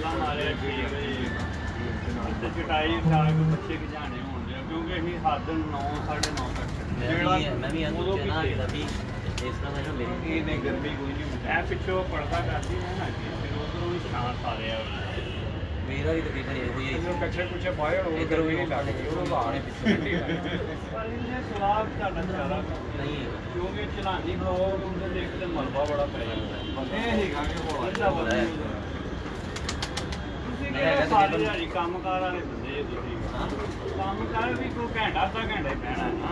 ਪਹਿਲਾਂ ਮਾਰਿਆ 6 ਵਜੇ ਤੇ ਚਟਾਈ ਉਠਾ ਕੇ ਬੱਚੇ ਖਿਜਾਣੇ ਹੁੰਦੇ ਆ ਕਿਉਂਕਿ ਅਸੀਂ ਹੱਦ 9 9:30 ਤੱਕ ਮੈਂ ਵੀ ਅੰਦਰ ਜਨਾ ਜਿਹੜਾ ਵੀ ਇਸ ਤਰ੍ਹਾਂ ਦਾ ਮੇਰੀ ਇਹ ਨਹੀਂ ਗਰਮੀ ਕੋਈ ਨਹੀਂ ਐ ਪਿੱਛੋਂ ਪੜਦਾ ਕਰਦੀ ਹੈ ਨਾ ਜੀ ਫਿਰ ਉਧਰੋਂ ਵੀ ਸ਼ਾਂਤ ਆ ਰਿਹਾ ਮੇਰਾ ਵੀ ਤਕਰੀਬਨ ਇਹੋ ਹੀ ਇਹਨੂੰ ਕੱਛੇ ਕੁਛੇ ਪਾਏ ਹੋਣ ਇਧਰ ਵੀ ਲੱਗ ਗਈ ਉਹਨੂੰ ਬਾਹਰ ਪਿੱਛੇ ਪਰ ਇਹਨੇ ਸਵਾਦ ਤੁਹਾਡਾ ਜ਼ਿਆਦਾ ਨਹੀਂ ਕਿਉਂਕਿ ਚਲਾਨੀ ਬਲੌਗ ਉਹਦੇ ਦੇਖ ਤੇ ਮਲਬਾ ਬੜਾ ਪੈ ਜਾਂਦਾ ਇਹ ਹੈਗਾ ਕਿ ਹੋਲਾ ਤੁਸੀਂ ਕਿਹੜਾ ਸਾਰੀ ਦਿਹਾੜੀ ਕੰਮਕਾਰ ਵਾਲੇ ਬੰਦੇ ਤੁਸੀਂ ਕੰਮਕਾਰ ਵੀ ਕੋਈ ਘੰਟਾ ਅੱਧਾ ਘੰਟਾ ਹੀ ਬਹਿਣਾ ਨਾ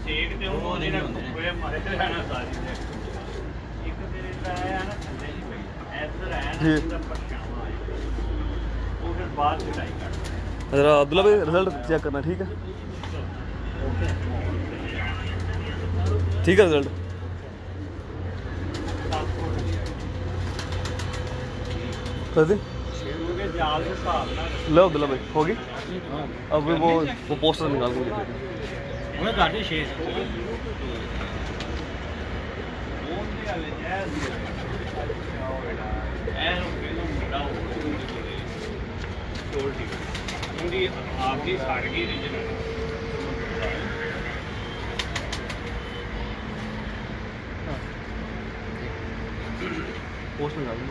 ਸੇਕ ਤੇ ਉਹ ਜਿਹੜਾ ਧੁੱਪੇ ਮਾਰੇ ਰਹਿਣਾ ਸਾਰੀ ਦਿਹਾੜੀ ਇੱਕ ਤੇਰੇ ਤਾਂ ਆਇਆ ਨਾ ਥੱਲੇ ਹੀ ਪਈ ਇੱਧਰ ਆਇਆ ਨਾ ਇਹਦਾ ਪਰਛਾਵਾਂ ਆਇਆ ਉਹ ਫਿਰ ਬਾਅਦ ਚੜਾਈ ਕਰਦਾ जरा अब्दुल्ला भाई रिजल्ट चेक करना ठीक है ठीक है रिजल्ट कर दी क्योंकि जाल के हिसाब ਨਾਲ लो अब्दुल्ला भाई होगी अब वो पोस्टर निकाल के लेते ਉਹਨੇ ਤੁਹਾਡੇ 6 ਉਹਦੇ ਵਾਲੇ ਜੈਸ ਇਹ ਨੂੰ ਪਹਿਲਾਂ ਮੁੰਡਾ ਛੋਟੀ ਉਹਦੀ ਆਪਦੀ ਸੜ ਗਈ ਰੀਜਨਲ पोस्टर निकाल के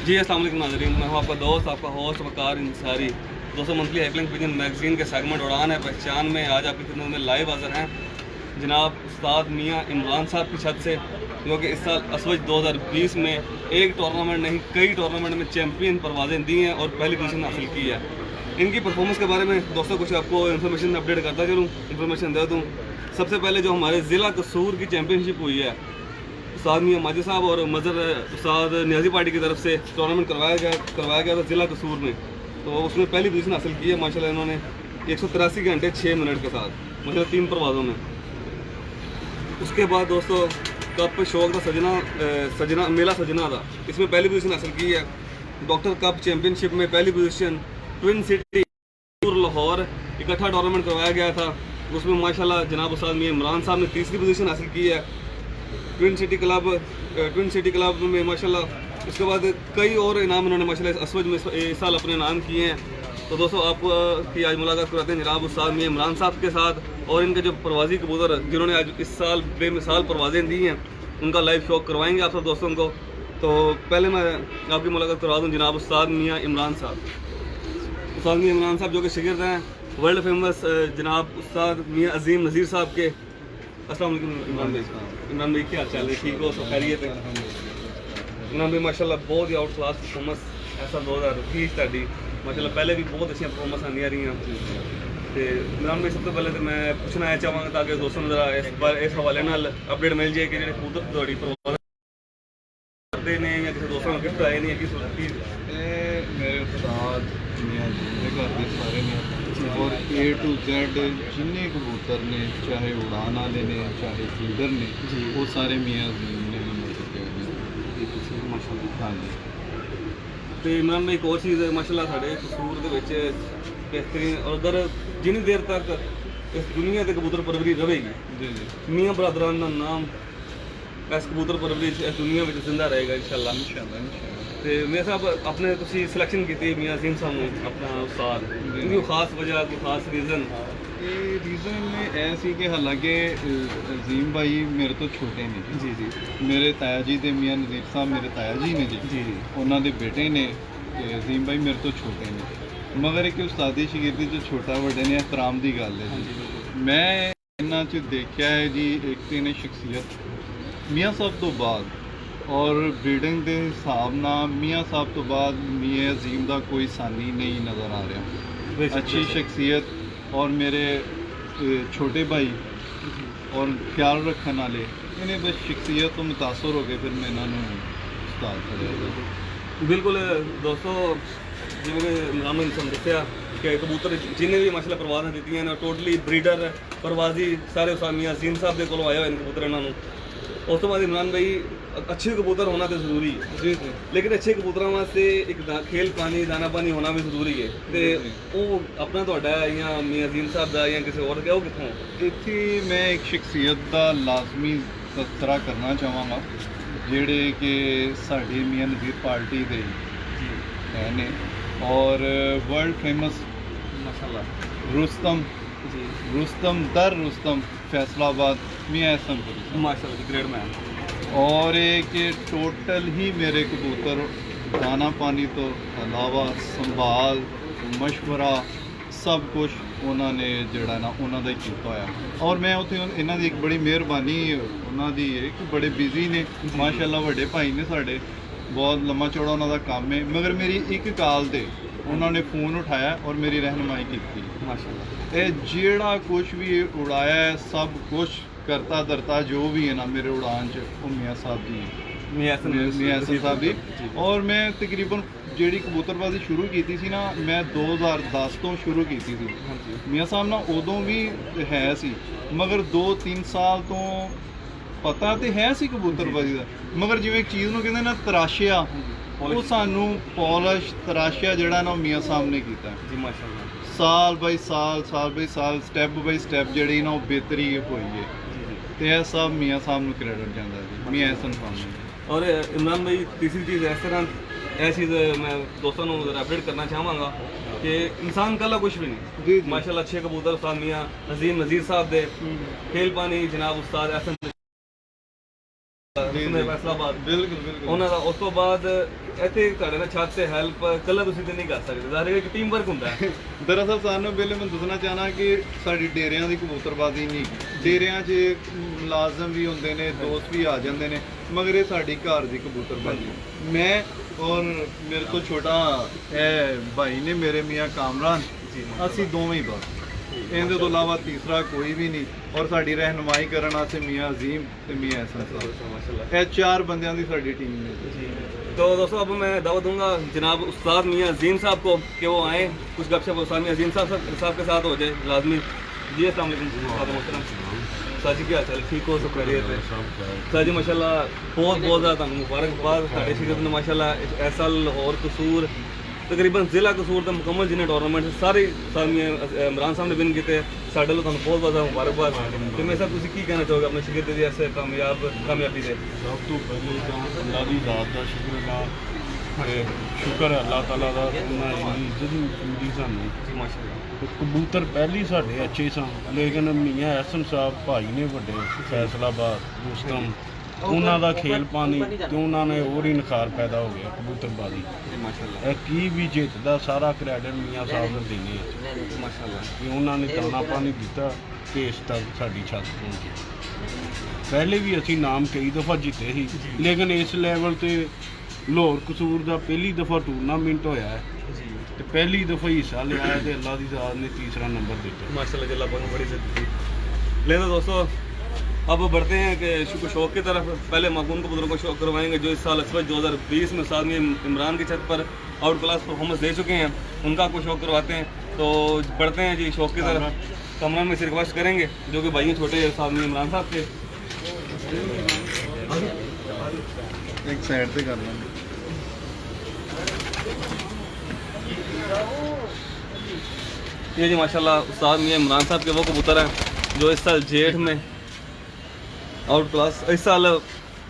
जी अस्सलाम वालेकुम नाज़रीन, मैं हूँ आपका दोस्त आपका होस्ट वकार इंसारी। दोस्तों मंथली हेल्पलाइन विजन मैगज़ीन के सेगमेंट उड़ान है पहचान में आज आपकी खिदमत में लाइव हाज़िर हैं जनाब उस्ताद मियाँ इमरान साहब की छत से, जो कि इस साल असवज 2020 में एक टूर्नामेंट नहीं कई टूर्नामेंट में चैम्पियन परवाज़ें दी हैं और पहली पोजीशन हासिल की है। इनकी परफॉर्मेंस के बारे में दोस्तों कुछ आपको इन्फॉर्मेशन अपडेट करता चलूँ, इन्फॉर्मेशन दे दूँ। सबसे पहले जो हमारे ज़िला कसूर की चैम्पियनशिप हुई है, उस्ताद मियाँ माजिद साहब और मज़र उस्ताद नियाजी पार्टी की तरफ से टूर्नामेंट करवाया गया था ज़िला कसूर में, तो उसमें पहली पोजीशन हासिल की है माशाल्लाह इन्होंने 183 घंटे 6 मिनट के साथ माशाल्लाह 3 परवाज़ों में। उसके बाद दोस्तों कप शौक था सजना मेला सजना था, इसमें पहली पोजीशन हासिल की है। डॉक्टर कप चैम्पियनशिप में पहली पोजीशन ट्विन सिटी लाहौर इकट्ठा टूर्नामेंट करवाया गया था, उसमें माशाल्लाह जनाब उस्ताद मियाँ इमरान साहब ने तीसरी पोजीशन हासिल की है। ट्विन सिटी क्लब में माशाल्लाह उसके बाद कई और इनाम इन्होंने माशाल्लाह असवज में इस साल अपने नाम किए हैं। तो दोस्तों आपकी आज मुलाकात कराते हैं जनाब उस्ताद मियाँ इमरान साहब के साथ और इनके जो प्रवासी कबूतर जिन्होंने आज इस साल बेमिसाल परवाज़ें दी हैं उनका लाइव शो करवाएंगे आप सब दोस्तों को। तो पहले मैं आपकी मुलाकात करवा दूँ जनाब उस्ताद मियाँ इमरान साहब। उस्ताद मियाँ इमरान साहब जो कि शागिर्द हैं वर्ल्ड फेमस जनाब उस्ताद मियाँ अजीम नज़ीर साहब के। अस्सलाम वालेकुम इमरान भाई क्या हाल चाल है, ठीक हो, सब खैरियत है? इमरान भाई माशाल्लाह बहुत ही आउट क्लास परफॉर्मेंस ऐसा 2020 ਤੁਹਾਡੀ माशाल्लाह पहले भी बहुत अच्छी परफॉर्मेंस आंदियां रही तो इमरान भाई सब तो पहले तो मैं पूछना चाहवागा ताकि दोस्तों जरा इस हवाले नाल अपडेट मिल जाए कि जो कबूतर थोड़ी परवाज़ करते हैं या किसी दोस्तों को गिफ्ट आए नहीं किस मेरे उस्ताद मियां जी ने घर के सारे ने और A to Z जिन्ने कबूतर ने चाहे उड़ान वाले ने चाहे फीडर ने वो सारे मियां जी ने माशाल्लाह। हाँ जी तो इमरान भाई एक और चीज़ है माशाल्लाह साढ़े कसूर के बेहतरीन और अगर जिन्नी देर तक इस दुनिया के कबूतर परवरी रहेगी जी जी मियाँ बरदरान का नाम इस कबूतर परवरी इस दुनिया में जिंदा रहेगा इंशाल्लाह। तो मेरे साहब अपने तुसी सिलेक्शन की मियाँ अजीम साहब ने अपना उस्ताद इनकी खास वजह कोई खास रीज़न ये रीज़न ਇਹ ਸੀ ਕਿ ਹਾਲਾਂਕਿ ਅਜ਼ੀਮ ਭਾਈ ਮੇਰੇ ਤੋਂ ਛੋਟੇ ਨੇ जी जी ਮੇਰੇ ਤਾਇਆ ਜੀ ਦੇ ਮੀਆਂ ਨਜ਼ੀਰ ਸਾਹਿਬ ਮੇਰੇ ਤਾਇਆ ਜੀ ਨੇ ਜੀ जी ਉਹਨਾਂ ਦੇ ਬੇਟੇ ਨੇ ਤੇ ਅਜ਼ੀਮ ਭਾਈ ਮੇਰੇ ਤੋਂ ਛੋਟੇ ਨੇ ਮਗਰ ਇੱਕ ਉਸਤਾਦੀ ਸ਼ਾਗਿਰਦੀ ਚ ਛੋਟਾ ਵੱਡੇ ਨੇ ਇhtਰਾਮ ਦੀ ਗੱਲ ਹੈ ਜੀ। ਮੈਂ ਇਹਨਾਂ ਚ ਦੇਖਿਆ ਹੈ ਜੀ ਇੱਕ ਤੇ ਨੇ ਸ਼ਖਸੀਅਤ ਮੀਆਂ ਸਾਹਿਬ ਤੋਂ ਬਾਅਦ और ब्रीडिंग के हिसाब ना मियाँ साहब तो बाद मियाँ अजीम का कोई सानी नहीं नज़र आ रहा। अच्छी शख्सियत और मेरे छोटे भाई और ख्याल रखने वाले इन्हें बस शख्सियत तो मुतासर हो गए फिर मैं इन्होंने उस्ताद खड़े। बिल्कुल दोस्तों ਜਿਵੇਂ ਕਿ ਇਮਰਾਨ ਨੇ ਸਾਨੂੰ ਦੱਸਿਆ ਕਿ ਕਬੂਤਰ ਜਿੰਨੇ ਵੀ ਮਾਸ਼ਾਅੱਲਾ ਪਰਵਾਜ਼ਾਂ ਦਿੱਤੀਆਂ ਨੇ ਟੋਟਲੀ ਬਰੀਡਰ ਪਰਵਾਜ਼ੀ ਸਾਰੇ ਉਸਾਮੀਆਂ ਅਜ਼ੀਮ ਸਾਹਿਬ ਦੇ ਕੋਲੋਂ ਆਏ ਹੋਏ ਨੇ ਕਬੂਤਰ ਇਹਨਾਂ ਨੂੰ। ਉਸ ਤੋਂ ਬਾਅਦ ਇਮਰਾਨ ਭਾਈ ਅੱਛੇ ਕਬੂਤਰ ਹੋਣਾ ਤਾਂ ਜ਼ਰੂਰੀ ਹੈ ਜੀ ਜੀ ਲੇਕਿਨ ਅੱਛੇ ਕਬੂਤਰਾਂ ਵਾਸਤੇ ਇੱਕ ਖੇਲ ਪਾਣੀ ਦਾਣਾ ਪਾਣੀ ਹੋਣਾ ਵੀ ਜ਼ਰੂਰੀ ਹੈ ਤੇ ਉਹ ਆਪਣਾ ਤੁਹਾਡਾ ਜਾਂ ਮੀਆਂ ਅਜ਼ੀਮ ਸਾਹਿਬ ਦਾ ਜਾਂ ਕਿਸੇ ਹੋਰ ਦਾ ਉਹ ਕਿੱਥੋਂ? ਇੱਥੇ ਮੈਂ ਇੱਕ ਸ਼ਖਸੀਅਤ ਦਾ ਲਾਜ਼ਮੀ ਤਜ਼ਕਰਾ ਕਰਨਾ ਚਾਹਾਂਗਾ ਜਿਹੜੇ ਕਿ ਸਾਡੀ ਮੀਆਂ ਨਜ਼ੀਰ ਪਾਰਟੀ ਦੇ ਹੈ ਨੇ ਔਰ ਵਰਲਡ ਫੇਮਸ ਮਾਸ਼ਾਅੱਲਾ रुस्तम फैसलाबाद मियाँ एहसन माशाल्लाह जी ग्रेट मैन और एक टोटल ही मेरे कबूतर दाना पानी तो अलावा संभाल मशवरा सब कुछ उन्होंने जड़ा ना उन्होंने ही किया होया और मैं उत्थे इन्हां दी एक बड़ी मेहरबानी उन्हां दी है कि बड़े बिजी ने माशाअल्लाह वड्डे भाई ने साडे बहुत लम्मा चौड़ा उन्हां दा काम है मगर मेरी एक काल ते उन्होंने फ़ोन उठाया और मेरी रहनुमाई की माशाल्लाह ये जेड़ा कुछ भी उड़ाया है सब कुछ करता धरता जो भी है ना मेरे उड़ान च वो मियाँ साहब दी मियाँ एहसन साहब दी और मैं तकरीबन ਜਿਹੜੀ ਕਬੂਤਰਬਾਜ਼ੀ ਸ਼ੁਰੂ ਕੀਤੀ ਸੀ ਨਾ ਮੈਂ 2010 ਤੋਂ ਸ਼ੁਰੂ ਕੀਤੀ ਸੀ ਮੀਆਂ ਸਾਹਿਬ ਨਾਲ ਉਦੋਂ ਵੀ ਹੈ ਸੀ ਮਗਰ 2-3 ਸਾਲ ਤੋਂ ਪਤਾ ਤੇ ਹੈ ਸੀ ਕਬੂਤਰਬਾਜ਼ੀ ਦਾ ਮਗਰ ਜਿਵੇਂ ਇੱਕ ਚੀਜ਼ ਨੂੰ ਕਹਿੰਦੇ ਨਾ ਤਰਾਸ਼ਿਆ ਉਹ ਸਾਨੂੰ ਪੋਲਿਸ਼ ਤਰਾਸ਼ਿਆ ਜਿਹੜਾ ਨਾ ਮੀਆਂ ਸਾਹਿਬ ਨੇ ਕੀਤਾ ਜੀ ਮਾਸ਼ਾਅੱਲਾ ਸਾਲ ਬਾਈ ਸਾਲ ਸਟੈਪ ਬਾਈ ਸਟੈਪ ਜਿਹੜੀ ਨਾ ਉਹ ਬਿਹਤਰੀ ਹੋਈ ਹੈ ਤੇ ਇਹ ਸਭ ਮੀਆਂ ਸਾਹਿਬ ਨੂੰ ਕ੍ਰੈਡਿਟ ਜਾਂਦਾ ਜੀ ਮੀਆਂ ਐਸਨ ਸਾਹਿਬ ਨੂੰ और इमरान भाई तीसरी चीज़ इस तरह यह चीज़ मैं दोस्तों को ज़रा अपडेट करना चाहूँगा कि इंसान कला कुछ भी नहीं जी माशाल्लाह अच्छे कबूतर उस्ताद मियाँ अजीम नज़ीर साहब दे खेल पानी जनाब उस्ताद एहसन फैसलाबाद बिल्कुल ਉਹਨਾਂ ਦਾ ਉਸ ਤੋਂ ਬਾਅਦ ਇੱਥੇ ਤੁਹਾਡੇ ਨਾਲ ਛੱਤ ਤੇ ਹੈਲਪ ਕੱਲਾ ਤੁਸੀਂ ਤੇ ਨਹੀਂ ਕਰ ਸਕਦੇ ਜ਼ਾਹਿਰ ਹੈ ਕਿ ਟੀਮ ਵਰਕ ਹੁੰਦਾ ਹੈ ਦਰਅਸਲ ਸਾਨੂੰ ਪਹਿਲੇ ਮੈਂ ਦੱਸਣਾ ਚਾਹਨਾ ਕਿ ਸਾਡੀ ਡੇਰਿਆਂ ਦੀ ਕਬੂਤਰਬਾਜ਼ੀ ਨਹੀਂ ਡੇਰਿਆਂ 'ਚ ਮੁਲਾਜ਼ਮ ਵੀ ਹੁੰਦੇ ਨੇ ਦੋਸਤ ਵੀ ਆ ਜਾਂਦੇ ਨੇ ਮਗਰ ਇਹ ਸਾਡੀ ਘਰ ਦੀ ਕਬੂਤਰਬਾਜ਼ੀ ਮੈਂ ਔਰ ਮੇਰੇ ਤੋਂ ਛੋਟਾ ਇਹ ਭਾਈ ਨੇ ਮੇਰੇ ਮੀਆਂ ਕਾਮਰਾਨ ਅਸੀਂ ਦੋਵੇਂ ਹੀ ਬਸ ਇਹਦੇ ਤੋਂ ਇਲਾਵਾ ਤੀਸਰਾ ਕੋਈ ਵੀ ਨਹੀਂ ਔਰ ਸਾਡੀ ਰਹਿਨੁਮਾਈ ਕਰਨ ਵਾਸਤੇ ਮੀਆਂ ਅਜ਼ੀਮ ਤੇ ਮੀਆਂ ਐਹसन ਸਾਹਿਬ माशाल्लाह ਇਹ ਚਾਰ ਬੰਦਿਆਂ ਦੀ ਸਾਡੀ ਟੀਮ ਨੇ तो दोस्तों अब मैं दावत दूंगा जनाब उस्ताद मियाँ अजीम साहब को कि वो आए कुछ गपशप उस्ताद मियाँ अजीम साहब के साथ हो जाए लाजमी जी अस्सलाम वालेकुम मोहतरम सर जी क्या हाल ठीक हो सब खैरियत है सर जी माशाल्लाह बहुत ज़्यादा मुबारकबाद साढ़े शिरकत ने माशाल्लाह इस साल लाहौर कसूर तकरीबन ज़िला कसूर का मुकम्मल जिन्हें टूर्नामेंट सारे इमरान साहब ने विन किए साढ़े लोग बहुत ज़्यादा मुबारकबाद तो मैं सर तुम की कहना चाहोगे अपने शिगिर्द दी ऐसे कामयाबी से ਸਭ ਤੋਂ ਪਹਿਲੇ ਤਾਂ ਅੱਲਾ ਦੀ ਜ਼ਾਤ ਦਾ ਸ਼ੁਕਰ ਹੈ ਤੇ ਸ਼ੁਕਰ ਹੈ ਅੱਲਾਹ ਤਾਲਾ ਦਾ ਉਹਨਾਂ ਇੰਨੀ ਇੱਜ਼ਤ ਦਿੱਤੀ ਸਾਨੂੰ जी माशाल्लाह ਤੇ ਕਬੂਤਰ ਪਹਿਲੀ ਸਾਡੇ ਅੱਛੇ ਸਨ ਲੇਕਿਨ ਮੀਆਂ ਐਹਸਨ ਸਾਹਿਬ ਭਾਈ ਨੇ ਵੱਡੇ ਫੈਸਲਾਬਾਦ ਰੁਸਤਮ ਉਹਨਾਂ ਦਾ ਖੇਲ ਪਾਣੀ ਤੇ ਉਹਨਾਂ ਨੇ ਹੋਰ ਹੀ ਨਿਖਾਰ ਪੈਦਾ ਹੋ ਗਿਆ ਕਬੂਤਰਬਾਜ਼ੀ जी माशाल्लाह ਇਹ ਕੀ ਵੀ ਜਿੱਤਦਾ ਸਾਰਾ ਕ੍ਰੈਡਿਟ ਮੀਆਂ ਸਾਹਿਬ ਨੂੰ ਦੇਣੇ ਆ माशाल्लाह ਕਿ ਉਹਨਾਂ ਨੇ ਦਾਣਾ ਪਾਣੀ ਦਿੱਤਾ ਤੇ ਇਸ ਤੱਕ ਸਾਡੀ ਛੱਤ ਪਹੁੰਚੀ ਪਹਿਲੇ ਵੀ ਅਸੀਂ ਨਾਮ ਕਈ ਦਫਾ ਜਿੱਤੇ ਸੀ ਲੇਕਿਨ ਇਸ ਲੈਵਲ ਤੇ ਲਾਹੌਰ ਕਸੂਰ ਦਾ ਪਹਿਲੀ ਦਫਾ ਟੂਰਨਾਮੈਂਟ ਹੋਇਆ ਹੈ ਤੇ ਪਹਿਲੀ ਦਫਾ ਹਿੱਸਾ ਲਿਆ ਹੈ ਤੇ ਅੱਲਾ ਦੀ ਜ਼ਾਤ ਨੇ ਤੀਸਰਾ नंबर ਦਿੱਤਾ माशाल्लाह अल्लाह पाक ने बड़ी इज्जत दी ले तो दोस्तों अब बढ़ते हैं कि शौक की तरफ पहले माकून कबूतरों को शौक करवाएंगे जो इस साल असवज 2020 में साथ में इमरान की छत पर आउट क्लास परफॉर्मेंस दे चुके हैं उनका आपको शौक करवाते हैं तो बढ़ते हैं जी शौक की तरफ कमरान में से रिक्वेस्ट करेंगे जो कि भाई छोटे साथ में इमरान साहब के ਇੱਕ ਸਾਈਡ ਤੇ ਕਰ ਲਾਂਗੇ ये जी माशाल्लाह उस्ताद मियां इमरान साहब के वो कबूतर हैं जो इस साल जेठ में आउट क्लास इस साल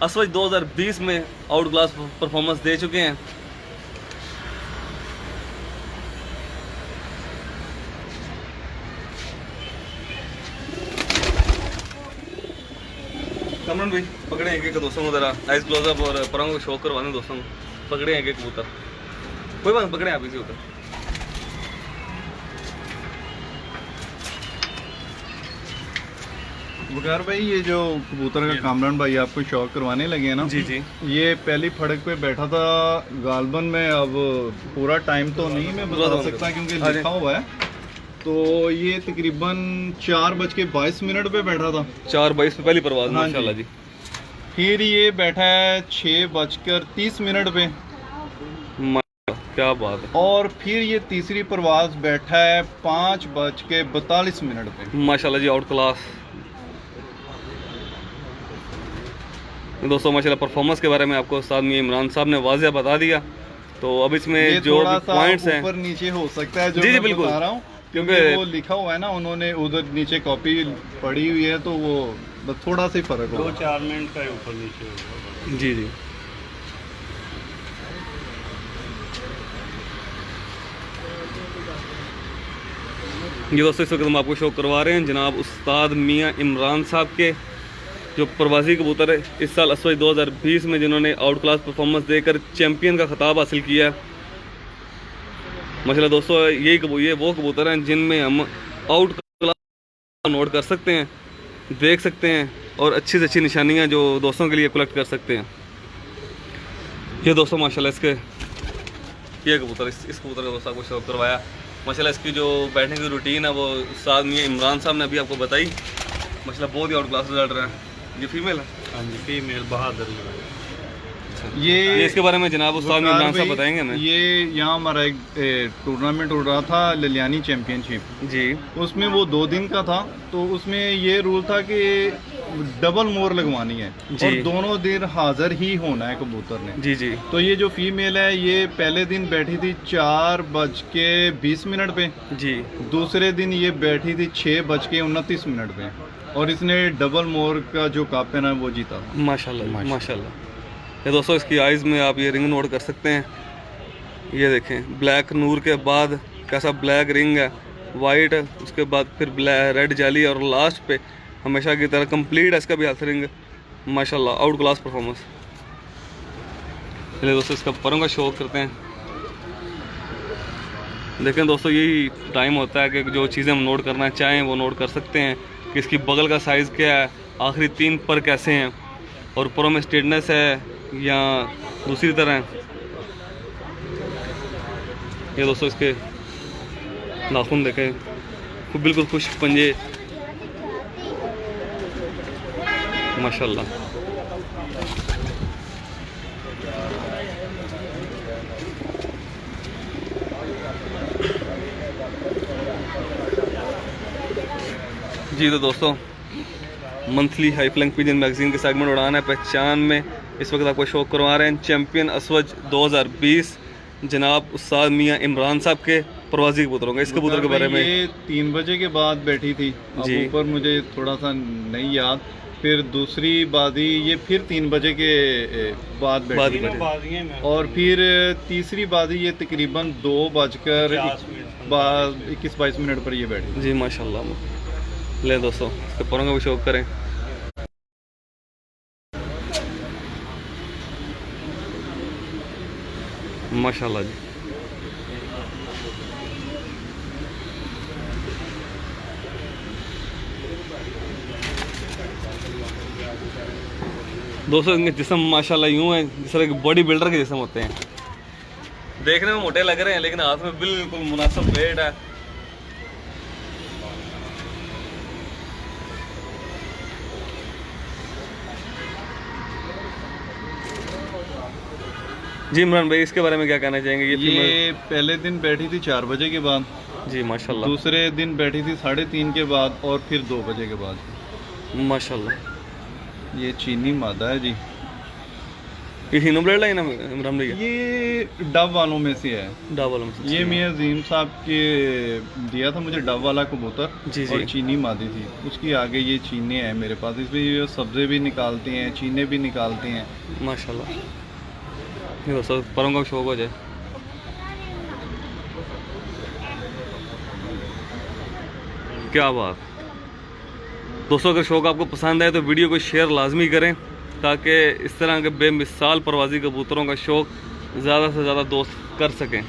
असवज 2020 में आउट क्लास परफॉर्मेंस दे चुके हैं कमरन भाई पकड़े एक एक दोस्तों को जरा आइज क्लोजअप और परों को शौक करवाने दोस्तों को पकड़े एक एक कबूतर कोई बात नहीं, पकड़े आप इसी ऊपर वकार भाई ये जो कबूतर का कामरान भाई आपको शौक करवाने लगे हैं ना जी जी ये पहली फड़क पे बैठा था गालबन में अब पूरा टाइम तो नहीं मैं बता सकता क्योंकि लिखा हुआ है तो ये तकरीबन 4:22 पे बैठा था 4:22 पे पहली परवाज हाँ जी। माशाल्लाह जी फिर ये बैठा है 6:30 पे क्या बात है। और फिर ये तीसरी परवाज बैठा है 5:42 पे। माशाल्लाह जी, आउट क्लास। दोस्तों माशाल्लाह परफॉर्मेंस के बारे में आपको उस्ताद मियां इमरान साहब ने वाज़िया बता दिया। तो अब इसमें ये जो थोड़ा भी सा पॉइंट्स हैं, ऊपर नीचे हो सकता है जो जी जी मैं बिल्कुल, बता रहा हूँ, क्योंकि क्योंकि वो लिखा हुआ है ना, उन्होंने उधर नीचे कॉपी पड़ी हुई है, तो वो बस थोड़ा सा ही फर्क होगा। 2-4 मिनट का ऊपर नीचे होगा। जी जी ये दोस्तों इस वक्त हम आपको शो करवा रहे हैं जनाब उस्ताद मियां इमरान साहब के, जो प्रवासी कबूतर है इस साल असवज 2020 में जिन्होंने आउट क्लास परफॉर्मेंस देकर चैंपियन का खिताब हासिल किया है। माशाल्लाह दोस्तों ये वो कबूतर हैं जिनमें हम आउट क्लास नोट कर सकते हैं, देख सकते हैं और अच्छी से अच्छी निशानियां जो दोस्तों के लिए कलेक्ट कर सकते हैं। ये दोस्तों माशाल्लाह इसके ये कबूतर इस कबूतर का दोस्तों आपको शौक करवाया। माशाल्लाह इसकी जो बैठने की रूटीन है वो उस्ताद मियां इमरान साहब ने अभी आपको बताई। माशाल्लाह बहुत ही आउट क्लास रिजल्ट रहा है। ये फीमेल है? हाँ जी, फीमेल बहादुर। ये इसके बारे में जनाब उस्ताद मियां इमरान साहब भाई, बताएंगे हमें। ये यहाँ हमारा एक टूर्नामेंट हो रहा था, ललियानी चैंपियनशिप। जी उसमें वो 2 दिन का था, तो उसमें ये रूल था कि डबल मोर लगवानी है जी। और दोनों दिन हाजिर ही होना है कबूतर ने। जी जी तो ये जो फीमेल है ये पहले दिन बैठी थी 4:20 पे, जी दूसरे दिन ये बैठी थी 6:29 पे, और इसने डबल मोर का जो कप है ना वो जीता। माशाल्लाह माशाल्लाह। ये दोस्तों इसकी आइज़ में आप ये रिंग नोट कर सकते हैं। ये देखें ब्लैक नूर के बाद कैसा ब्लैक रिंग है, वाइट, उसके बाद फिर ब्लैक रेड जाली और लास्ट पे हमेशा की तरह कंप्लीट है इसका भी हेल्थ रिंग। माशाल्लाह आउट क्लास परफॉर्मेंस। चलिए दोस्तों इसका परों का शौक करते हैं। देखें दोस्तों यही टाइम होता है कि जो चीज़ें हम नोट करना चाहें वो नोट कर सकते हैं कि इसकी बगल का साइज़ क्या है, आखिरी 3 पर कैसे हैं और परों में स्ट्रेटनेस है या दूसरी तरह है। ये दोस्तों इसके नाखून देखें, खूब बिल्कुल खुश्क पंजे, माशाल्लाह। जी तो दोस्तों monthly high flank pigeon magazine के सेगमेंट उड़ान है पहचान में इस वक्त आपको शो करवा रहे हैं चैंपियन असवज 2020 जनाब उस्ताद मियां इमरान साहब के प्रवासी कबूतरों का। इस कबूतर के बारे में ये 3 बजे के बाद बैठी थी, अब जी। ऊपर मुझे थोड़ा सा नहीं याद। फिर दूसरी बादी ये फिर 3 बजे के बाद बैठी बाद थी। बाजियां में और फिर तीसरी बादी ये तकरीबन 2:21-22 पर ये बैठी। जी माशाल्लाह। ले दोस्तों इसके परों का भी शौक करें। माशाल्लाह जी। दोस्तों इनके जिस्म माशाल्लाह यूं है जिस तरह के बॉडी बिल्डर के जिस्म होते हैं। देखने में मोटे लग रहे हैं लेकिन हाथ में बिल्कुल मुनासिब वेट है। जी इमरान भाई इसके बारे में क्या कहना चाहेंगे? ये पहले दिन बैठी थी 4 बजे के बाद, जी माशाल्लाह। दूसरे दिन बैठी थी 3:30 के बाद, और फिर 2 बजे के बाद। माशाल्लाह। ये चीनी मादा है जी। ये हिनो ब्लड लाइन है इमरान भाई? ये डब वालों में से है। डब वालों में से? ये मियां अजीम साहब के दिया था मुझे डब वाला कबूतर, जी जी। और चीनी मादी थी। उसकी आगे ये चीने हैं मेरे पास, इसमें ये सब्जे भी निकालते हैं, चीने भी निकालते हैं। माशाल्लाह। ये दोस्तों परों का शौक हो जाए। क्या बात। दोस्तों अगर शौक आपको पसंद आए तो वीडियो को शेयर लाजमी करें ताकि इस तरह के बेमिसाल परवाजी कबूतरों का शौक ज़्यादा से ज़्यादा दोस्त कर सकें।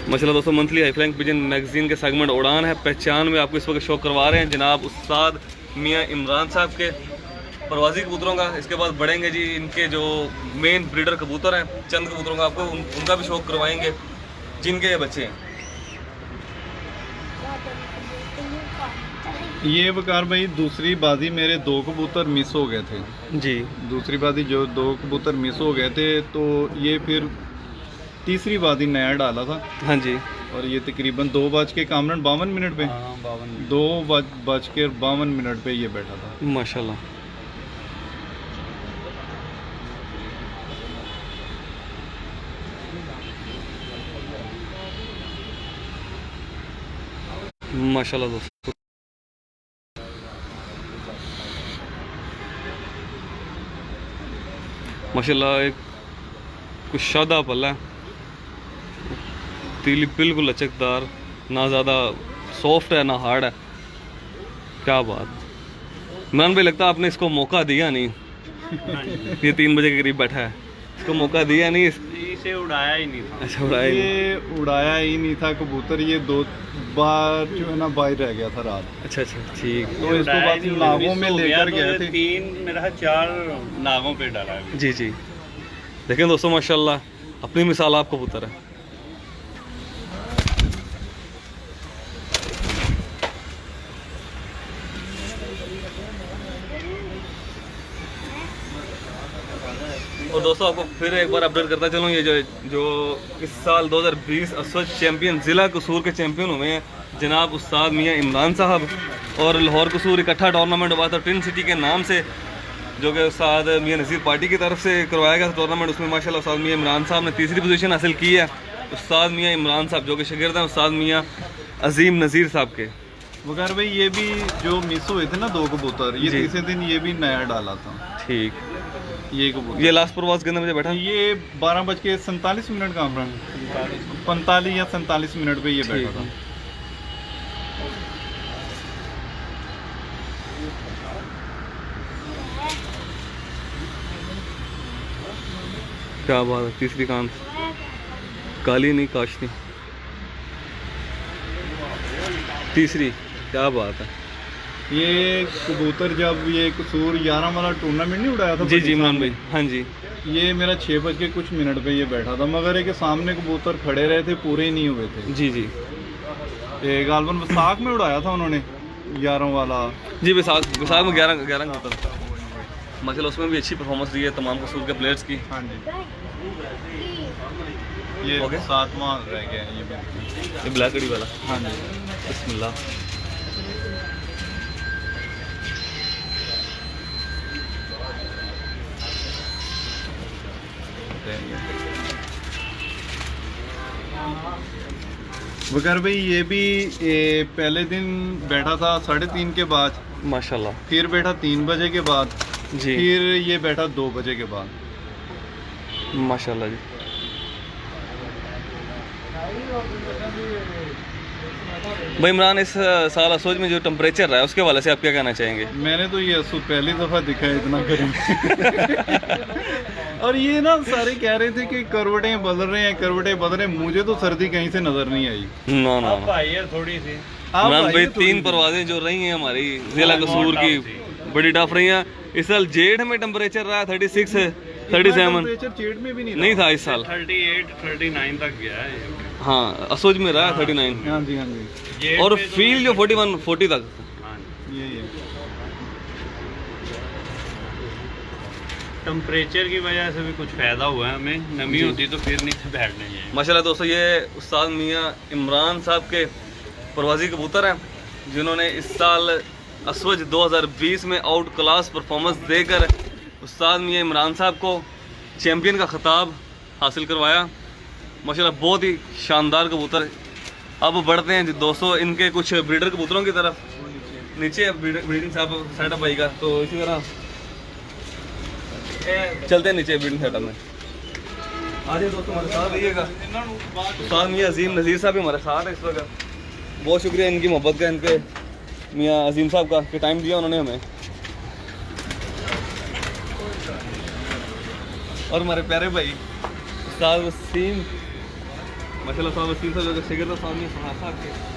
माशाल्लाह दोस्तों monthly high flank pigeon magazine के सेगमेंट उड़ान है पहचान में आपको इस वक्त शौक करवा रहे हैं जनाब उस्ताद मियां इमरान साहब के प्रवासी कबूतरों का। इसके बाद बढ़ेंगे जी इनके जो मेन ब्रीडर कबूतर हैं, चंद कबूतरों का आपको उनका भी शौक करवाएंगे जिनके ये बच्चे हैं। ये वकार भाई दूसरी बाजी मेरे 2 कबूतर मिस हो गए थे जी दूसरी बाजी जो 2 कबूतर मिस हो गए थे, तो ये फिर तीसरी बात ही नया डाला था हाँ जी। और ये तकरीबन 2:52 पे हाँ 52 2:52 पे ये बैठा था। माशाल्लाह। माशाल्लाह दोस्तों, माशाल्लाह एक कुशादा पल्ला है, तीली बिल्कुल लचकदार, ना ज़्यादा सॉफ्ट है ना हार्ड है। क्या बात इमरान भाई, लगता है आपने इसको मौका दिया नहीं। ये 3 बजे के करीब बैठा है, इसको मौका दिया नहीं। इसे उड़ाया ही नहीं था। अच्छा उड़ाया ही नहीं। ये उड़ाया ही नहीं था कबूतर, ये 2 बार जो है ना बाहर रह गया था रात। अच्छा अच्छा ठीक। तो इसको बस नागों में लेकर गए थे। 3 मेरा 4 नागों पे डाला है। जी जी, देखें दोस्तों माशाल्लाह अपनी मिसाल आप कबूतर है। और दोस्तों आपको फिर एक बार अपडेट करता चलूँ, ये जो इस साल 2020 अस्वज चैंपियन ज़िला कसूर के चैंपियन हुए हैं जनाब उस्ताद मियाँ इमरान साहब, और लाहौर कसूर इकट्ठा टूर्नामेंट हुआ था ट्विन सिटी के नाम से, जो कि उस्ताद मियाँ नज़ीर पार्टी की तरफ से करवाया गया था टूर्नामेंट। उसमें माशाल्लाह उस्ताद मियाँ इमरान साहब ने तीसरी पोजीशन हासिल की है। उस्ताद मियाँ इमरान साहब जो कि शागिर्द हैं उस्ताद मियाँ अजीम नज़ीर साहब के। वकार भाई ये भी जो मिस हुए थे ना 2 कबूतर, ये जी। तीसरे दिन ये भी नया डाला था। ठीक, ये कबूतर ये लास्ट प्रवास कितने बजे बैठा? ये 12:47 का 45 या 47 मिनट पे ये बैठा था। क्या बात है, तीसरी कान काली नहीं काशनी, तीसरी, क्या बात है। ये कबूतर जब ये कसूर 11 वाला टूर्नामेंट नहीं उड़ाया था जी जी इमरान भाई, हाँ जी, ये मेरा 6 बज के कुछ मिनट पे ये बैठा था, मगर ये के सामने कबूतर खड़े रहे थे, पूरे ही नहीं हुए थे। जी जी, ये गालबन वसाख में उड़ाया था उन्होंने 11 वाला। जी विसाख में 11 कबूतर माशाल्लाह, उसमें भी अच्छी परफॉर्मेंस दी है तमाम कसूर के प्लेयर्स की। हाँ जी, ये हो गया? 7वां रह गया है ये। ये ब्लैक कड़ी वाला, हाँ जी, बिस्मिल्लाह। वकार भाई ये भी पहले दिन बैठा था 3:30 के बाद, माशाल्लाह। फिर बैठा 3 बजे के बाद, जी फिर ये बैठा 2 बजे के बाद। माशाल्लाह जी। भाई इमरान, इस साल असोज में जो टेम्परेचर रहा है उसके वाले से आप क्या कहना चाहेंगे? मैंने तो ये असू पहली दफ़ा दिखा है इतना गर्म। और ये ना सारे कह रहे थे कि करवटें बदल रहे हैं, करवटें बदल रहे हैं, मुझे तो सर्दी कहीं से नज़र नहीं आई। ना ना अब आई है थोड़ी सी। इमरान भाई, 3 परवाजें जो रही हैं हमारी जिला कसूर की बड़ी टफ रही हैं। इस साल जेठ में टेम्परेचर रहा 36 37 टेम्परेचर चेट में भी नहीं था इस साल। 38 39 तक गया है ये। हाँ असोज में रहा 39 हाँ जी, हाँ जी, जेठ और में तो फील जो 41 40 तक। हाँ, यही है। टेम्परेचर की वजह से भी कुछ फ़ायदा हुआ है हमें, नमी जी। होती तो फिर नहीं से बैठने चाहिए। माशाल्लाह दोस्तों, ये उस्ताद मियाँ इमरान साहब के परवाजी कबूतर हैं जिन्होंने इस साल असवज 2020 में आउट क्लास परफॉर्मेंस देकर उस्ताद मियाँ इमरान साहब को चैम्पियन का खिताब हासिल करवाया। माशाल्लाह बहुत ही शानदार कबूतर। अब बढ़ते हैं दोस्तों इनके कुछ ब्रीडर कबूतरों की तरफ। नीचे ब्रीडिंग साहब सेटअप आएगा, तो इसी तरह चलते हैं नीचे ब्रीडिंग सेटअप में। आइए दोस्तों हमारे साथ रहिएगा। उस्ताद मियाँ अजीम नज़ीर साहब भी हमारे साथ है इस वक्त। बहुत शुक्रिया इनकी मोहब्बत का, इनके मियाँ अजीम साहब का कि टाइम दिया उन्होंने हमें। और हमारे प्यारे भाई उस्ताद वसीम, माशाल्लाह उस्ताद वसीम साहब जो शागिर्द सामने साहब के।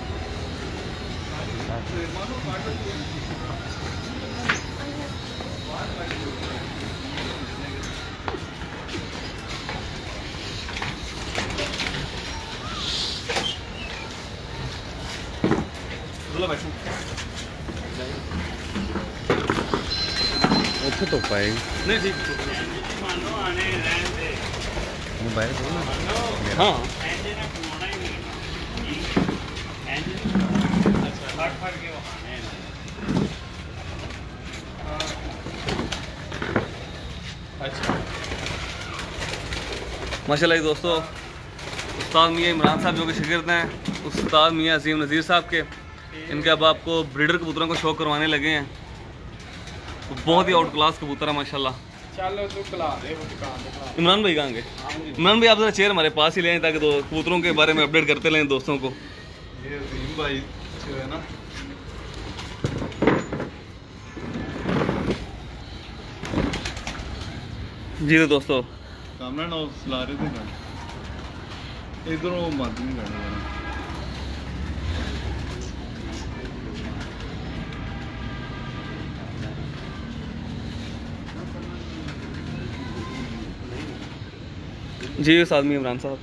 ਉੱਥੇ ਧੁੱਪ ਆਏਗੀ। नहीं ठीक, मानो आने रहने दे। मोबाइल दो ना। हाँ इंजन घुमाना ही नहीं इंजन अच्छा फट के वहाने अच्छा माशाल्लाह जी दोस्तों, उस्ताद मियाँ इमरान साहब जो कि शागिर्द हैं उस्ताद मियाँ अजीम नज़ीर साहब के, इनके अब आपको ब्रीडर कबूतरों को शौक करवाने लगे हैं। तो बहुत ही आउट क्लास कबूतर है माशाल्लाह। चलो तू खिला दे वो दुकान पे खिला इमरान भाई कहाँ गए? इमरान भाई आप जरा चेयर हमारे पास ही लें ताकि तो कबूतरों के बारे में अपडेट करते रहें दोस्तों को। ये अजीम भाई जो है ना, जी तो दोस्तों कामना ना सला रहे थे ना, इधरों मत नहीं करना। जी उस्ताद मियाँ इमरान साहब,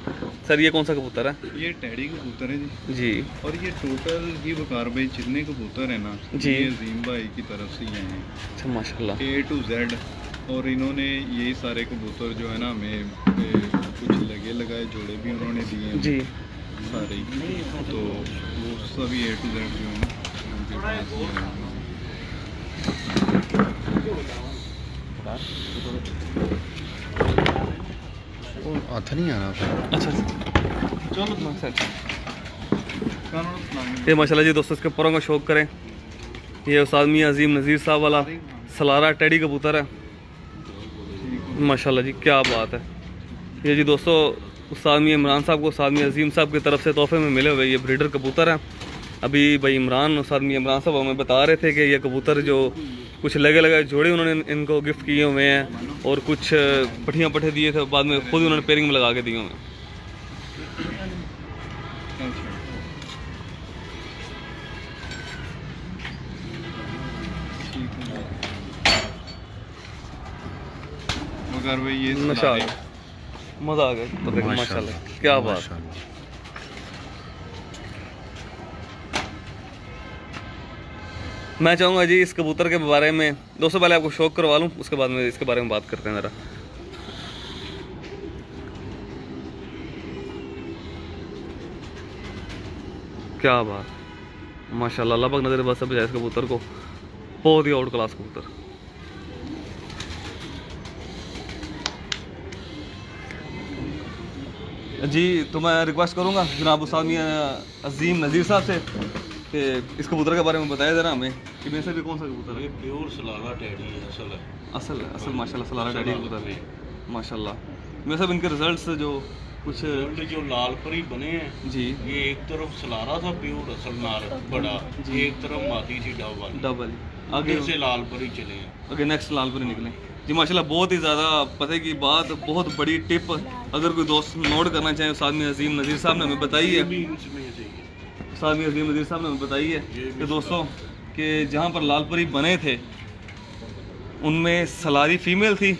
सर ये कौन सा कबूतर है? ये टैडी कबूतर है जी। जी और ये टोटल ये वकार भाई जितने कबूतर है ना, जी। ये अजीम भाई की तरफ से ही आए हैं, अच्छा माशाल्लाह। A to Z। और इन्होंने यही सारे कबूतर जो है ना हमें कुछ लगे लगाए जोड़े भी उन्होंने दिए हैं जी सारे ही। तो वो सभी A to Z जो है ना उनके पास ही हैं। हाथ नहीं आना फिर। अच्छा चलो अच्छा अच्छा। कानून इस्लामी। ये माशाल्लाह जी दोस्तों इसके परों का शौक करें। ये उस्ताद मियाँ अजीम नज़ीर साहब वाला सलारा टेडी कबूतर है माशाल्लाह जी, क्या बात है। ये जी दोस्तों उस्ताद मियाँ इमरान साहब को उस्ताद मियाँ अजीम साहब की तरफ से तोहफे में मिले हुए ये ब्रीडर कबूतर हैं। अभी भाई इमरान उस्ताद मियाँ इमरान साहब हमें बता रहे थे कि ये कबूतर जो कुछ लगे लगाए जोड़े उन्होंने इनको गिफ्ट किए हुए हैं और कुछ पठियाँ पठे दिए थे, बाद में खुद उन्होंने पेयरिंग में लगा के दिए हुए हैं। मगर भाई ये माशाल्लाह मज़ा आ गया तो देख माशाल्लाह क्या बात। माशाल्लाह। मैं चाहूँगा जी इस कबूतर के बारे में दोस्तों पहले आपको शौक करवा लूँ, उसके बाद में इसके बारे में बात करते हैं ज़रा। क्या बात माशाल्लाह, अल्लाह पाक नज़र बस सब जाए इस कबूतर को, बहुत ही आउट क्लास कबूतर। जी तो मैं रिक्वेस्ट करूँगा जनाब उस्ताद मियाँ अजीम नज़ीर साहब से कि इस कबूतर के बारे में बताया ज़रा हमें कि मेरे से भी कौन सा कबूतर है? प्योर सलारा टैडी है असल है। असल माशाल्लाह सलारा डैडी कबूतर है माशाल्लाह। मेरे साहब इनके रिजल्ट्स जो कुछ जो लाल परी बने हैं जी ये एक तरफ सलारा था प्योर असल नार बड़ा, एक तरफ मादी थी डब वाली, डबल आगे से लाल परी चले हैं। आगे नेक्स्ट लाल पर निकले जी माशाल्लाह। बहुत ही ज़्यादा पते की बात, बहुत बड़ी टिप अगर कोई दोस्त नोट करना चाहे उस्ताद मियाँ अजीम नज़ीर साहब ने हमें बताई है, उस्ताद मियाँ अजीम नज़ीर साहब ने हमें बताई है कि दोस्तों कि जहाँ पर लाल परी बने थे उनमें सलारी फीमेल थी,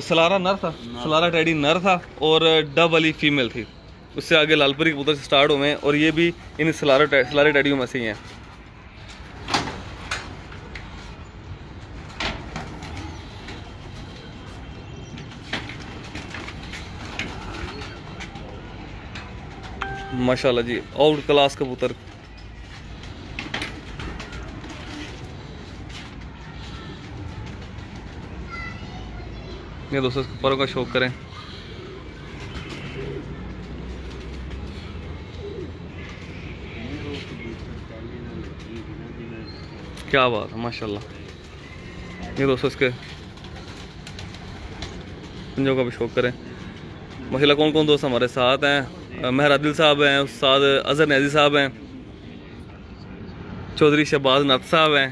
सलारा नर था, सलारा टैडी नर था और डब वाली फीमेल थी। उससे आगे लाल परी कबूतर से स्टार्ट हुए हैं और ये भी इन सलारा टैडियों में से ही हैं। माशाल्लाह जी आउट क्लास कबूतर। ये दोस्तों परों का शौक करें। क्या बात है माशाल्लाह। ये दोस्तों इसके पंजों का भी शौक करें माशाल्लाह। कौन कौन दोस्त हमारे साथ हैं? महर आदिल साहब हैं, उस्ताद अजहर न्याजी साहब हैं, चौधरी शहबाज नत साहब हैं,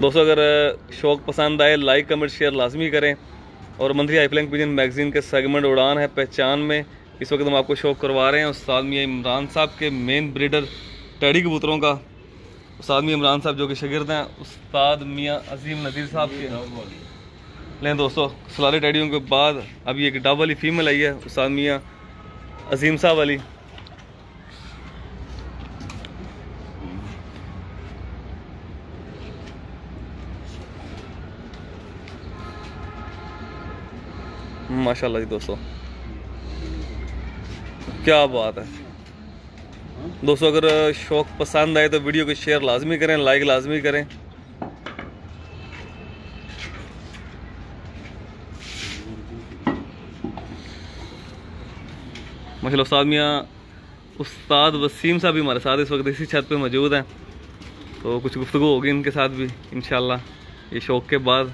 दोस्तों अगर शौक पसंद आए लाइक कमेंट शेयर लाजमी करें। और मंथली आई फ्लाइंग पिजन मैगजीन के सेगमेंट उड़ान है पहचान में इस वक्त हम आपको शौक करवा रहे हैं उस्ताद मियाँ इमरान साहब के मेन ब्रीडर टैडी कबूतरों का। उस्ताद मियाँ इमरान साहब जो कि शागिर्द हैं उस्ताद मियाँ अजीम नज़ीर साहब के। लें दोस्तों सलारे टैडियों के बाद अभी एक डब वाली फीमेल आई है उस्ताद मियाँ अजीम साहब वाली। माशाल्लाह जी दोस्तों, क्या बात है दोस्तों। अगर शौक पसंद आए तो वीडियो को शेयर लाजमी करें, लाइक लाजमी करें। माशाल्लाह उस्ताद मियाँ उस्ताद वसीम साहब भी हमारे साथ इस वक्त इसी छत पे मौजूद हैं, तो कुछ गुफ्तगू होगी इनके साथ भी इंशाल्लाह ये शौक के बाद।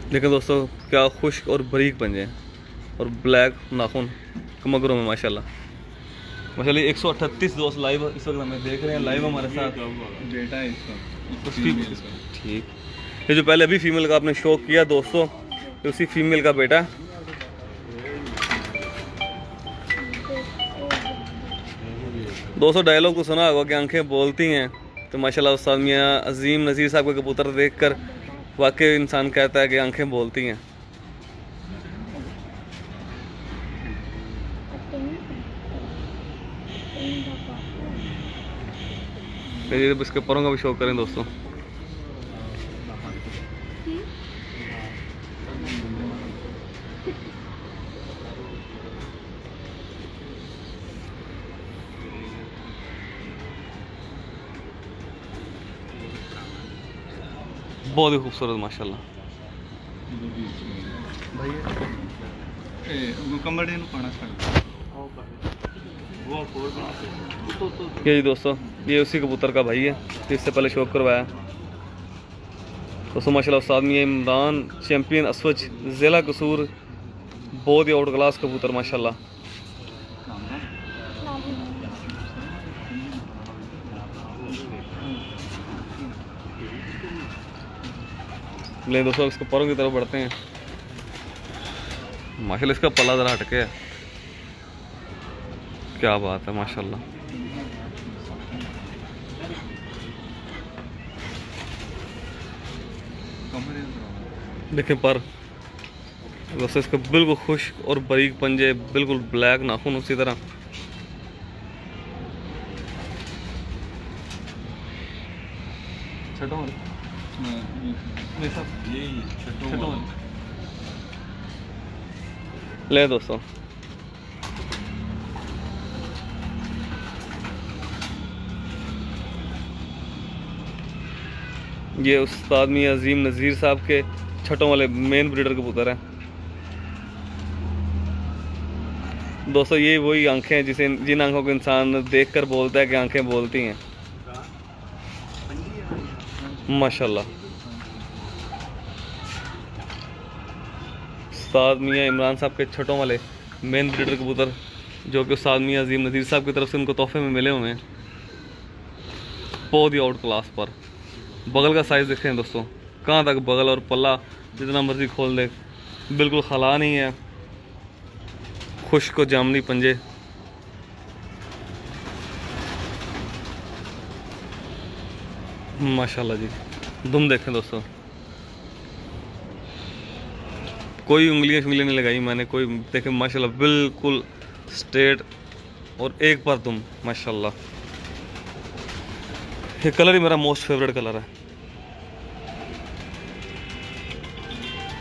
देखें दोस्तों क्या खुश्क और बारीक पंजे हैं और ब्लैक नाखून कमगरों में माशाल्लाह। माशाल्लाह 138 दोस्त लाइव इस वक्त हमें देख रहे हैं, लाइव हमारे साथ बेटा है इसका, ठीक। ये जो पहले अभी फीमेल का आपने शौक किया दोस्तों, तो उसी फीमेल का बेटा है। दोस्तों डायलॉग तो सुना होगा कि आंखें बोलती हैं, तो माशाल्लाह उस्ताद मियाँ अजीम नज़ीर साहब का कबूतर देखकर वाकई इंसान कहता है कि आंखें बोलती हैं। ये इसके परों का भी शौक करें दोस्तों। बहुत ही खूबसूरत माशाल्लाह। ये जी दोस्तों ये उसी कबूतर का भाई है जिससे पहले शौक करवाया दोस्तों। माशाल्लाह उस्ताद मियां इमरान चैम्पियन अस्वज ज़िला कसूर, बहुत ही आउट क्लास कबूतर माशाल्लाह। ले दोस्तों इसको परों की तरफ बढ़ते हैं। माशाल्लाह इसका पल्ला ज़रा हटके है, क्या बात है माशाल्लाह। देखें पर दोस्तों इसका बिल्कुल खुश्क और बारीक पंजे, बिल्कुल ब्लैक नाखून उसी तरह। ले दोस्तों ये उस्ताद मियां अजीम नज़ीर साहब के छठों वाले मेन ब्रीडर कबूतर हैं दोस्तों। ये वही आंखें हैं जिसे जिन आंखों को इंसान देखकर बोलता है कि आंखें बोलती हैं माशाल्लाह। उस्ताद मियां इमरान साहब के छठों वाले मेन ब्रीडर कबूतर जो कि उस्ताद मियां अजीम नज़ीर साहब की तरफ से उनको तोहफे में मिले हुए हैं, बहुत ही आउट क्लास पर। बगल का साइज़ देखें दोस्तों, कहाँ तक बगल और पल्ला जितना मर्जी खोल दे, बिल्कुल खला नहीं है, खुश्क और जामनी पंजे। माशाल्लाह जी दुम देखें दोस्तों, कोई उंगलियां नहीं लगाई मैंने, कोई देखें माशाल्लाह बिल्कुल स्ट्रेट और एक पर दुम माशाल्लाह। ये कलर ही मेरा मोस्ट फेवरेट कलर है।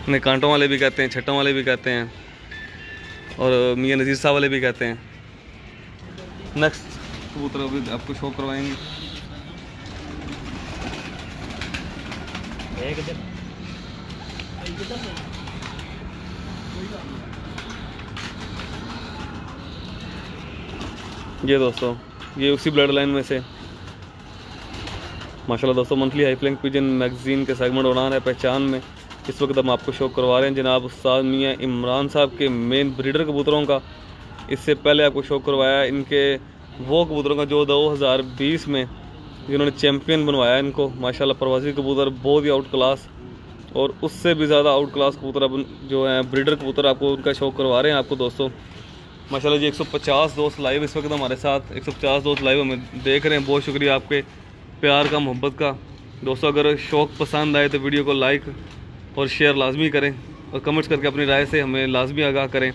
इन्हें कांटों वाले भी कहते हैं, छट्टों वाले भी कहते हैं और मियां नज़ीर साहब वाले भी कहते हैं। नेक्स्ट कबूतर अभी आपको शो करवाएंगे। ये दोस्तों ये उसी ब्लड लाइन में से माशाल्लाह दोस्तों monthly high flying pigeon magazine के सेगमेंट उड़ान है पहचान में इस वक्त हम आपको शो करवा रहे हैं जनाब उस्ताद मियां इमरान साहब के मेन ब्रीडर कबूतरों का। इससे पहले आपको शो करवाया इनके वो कबूतरों का जो 2020 में जिन्होंने चैम्पियन बनवाया इनको माशाल्लाह। प्रवासी कबूतर बहुत ही आउट क्लास और उससे भी ज़्यादा आउट क्लास कबूतर अब जो हैं ब्रीडर कबूतर आपको उनका शो करवा रहे हैं आपको दोस्तों माशाल्लाह जी। 150 दोस्त लाइव इस वक्त हमारे साथ, 150 दोस्त लाइव हमें देख रहे हैं। बहुत शुक्रिया आपके प्यार का, मोहब्बत का दोस्तों। अगर शौक़ पसंद आए तो वीडियो को लाइक और शेयर लाजमी करें और कमेंट्स करके अपनी राय से हमें लाजमी आगाह करें।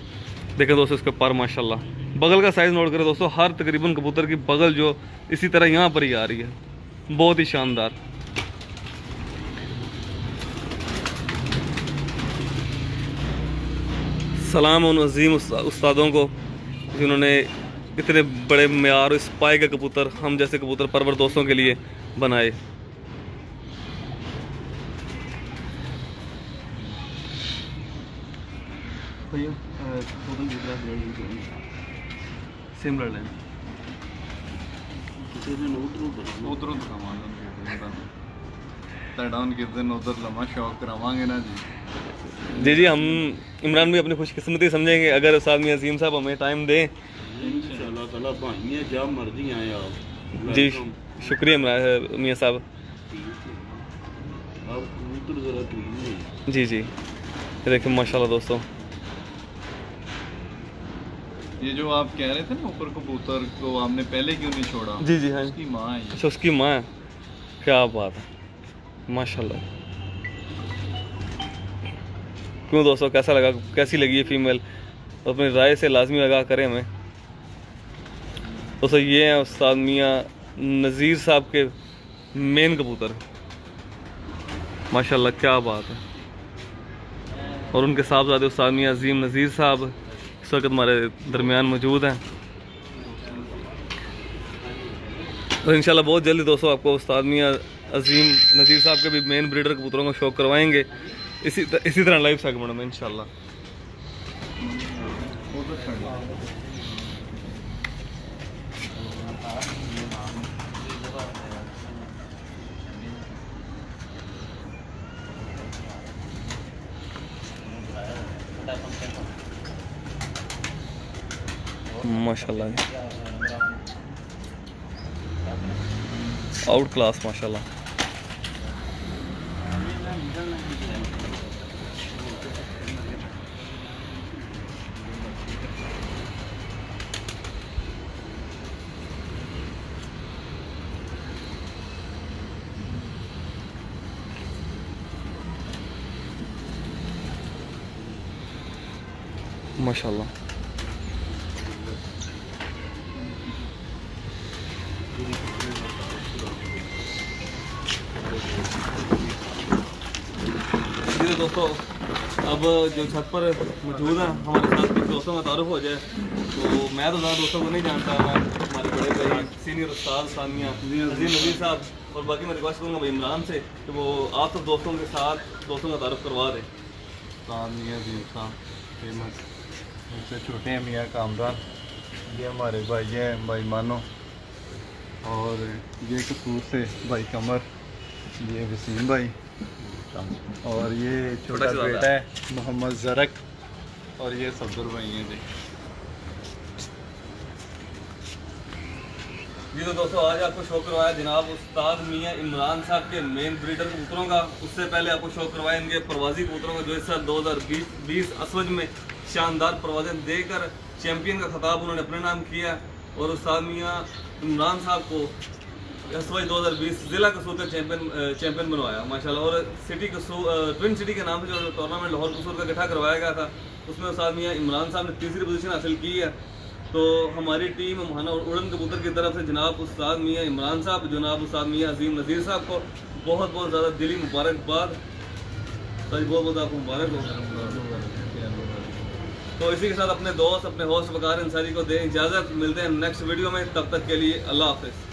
देखें दोस्तों इसके पर माशाल्लाह बगल का साइज़ नोट करें दोस्तों, हर तकरीबन कबूतर की बगल जो इसी तरह यहाँ पर ही आ रही है, बहुत ही शानदार। सलाम उन अजीम उस्तादों को जिन्होंने इतने बड़े मेयार इस पाए के कबूतर हम जैसे कबूतर परवर दोस्तों के लिए बनाए। भैया सेम लड़ लें ਉਧਰੋਂ ਦਿਖਾਵਾਂਗੇ ਤੜਾਉਣ ਕਿਸ ਦਿਨ ਉਧਰ ਲੰਮਾ ਸ਼ੌਕ ਕਰਾਵਾਂਗੇ ਨਾ ਜੀ। जी जी, हम इमरान भी अपनी खुशकिस्मती समझेंगे अगर उस्ताद मियां अजीम साहब हमें टाइम दें। इंशाल्लाह ताला भाइयां जब मर्जी आए आप। जी शुक्रिया इमरान मियां साहब। आप कबूतर जरा करीब जी जी, देखिए माशाल्लाह दोस्तों, ये जो आप कह रहे थे ना ऊपर कबूतर को आपने पहले क्यों नहीं छोड़ा? जी जी हाँ, उसकी माँ है ये। अच्छा उसकी माँ है, क्या बात है माशाल्लाह। क्यों दोस्तों, कैसा लगा, कैसी लगी ये फीमेल, अपनी राय से लाजमी आगाह करें हमें। दोस्तों ये हैं उस्ताद मियां नज़ीर साहब के मेन कबूतर, माशाल्लाह क्या बात है। और उनके साहबजादे उस्ताद मियां अजीम नज़ीर साहब इस वक्त हमारे दरमियान मौजूद हैं। और इंशाल्लाह बहुत जल्दी दोस्तों आपको उस्ताद मियां अजीम नज़ीर साहब के भी मेन ब्रीडर कबूतरों को शौक करवाएंगे इसी तरह लाइव सेगमेंट में इंशाल्लाह। माशाल्लाह आउट क्लास माशाल्लाह। माशाल्लाह जी दोस्तों, अब जो छत पर मौजूद हैं हमारे साथ कुछ दोस्तों का तारुफ हो जाए। तो मैं तो ज़्यादा दोस्तों को नहीं जानता, मैं हमारे बड़े भाई सीनियर उस्ताद सानिया अजीम नज़ीर साहब और बाकी मैं रिक्वेस्ट करूँगा भाई इमरान से कि वो आप सब दोस्तों के साथ दोस्तों का तारुफ करवा दें। सानिया अजीम साहब फेमस, उनसे छोटे हैं मियाँ कामरान, ये हमारे भाई हैं भाई मानो, और ये कसूर से भाई कमर, ये वसीम भाई, और ये छोटा बेटा है मोहम्मद ज़रक, और ये सफदर भाई हैं जी। जी तो दोस्तों आज आपको शो करवाया जनाब उस्ताद मियां इमरान साहब के मेन ब्रीडर कबूतरों का। उससे पहले आपको शो करवाया इनके प्रवासी कबूतरों का जो इस साल 2020 असवज में शानदार परवाज़ें देकर चैम्पियन का खिताब उन्होंने अपने नाम किया। और उस्ताद मियां इमरान साहब को असवज 2020 ज़िला कसूर का चैम्पियन बनवाया माशाल्लाह। और सिटी कसूर ट्विन सिटी के नाम से जो टूर्नामेंट लाहौर कसूर का इकट्ठा करवाया गया था उसमें उस्ताद मियां इमरान साहब ने तीसरी पोजीशन हासिल की है। तो हमारी टीम महाना उड़न कबूतर की तरफ से जनाब उस्ताद मियां इमरान साहब, जनाब उस्ताद मियां अजीम नज़ीर साहब को बहुत बहुत ज़्यादा दिली मुबारकबाद, बहुत बहुत आपको मुबारक हो। तो इसी के साथ अपने दोस्त अपने होस्ट वकार अंसारी को दें इजाज़त, मिलते हैं नेक्स्ट वीडियो में, तब तक के लिए अल्लाह हाफ़िज़।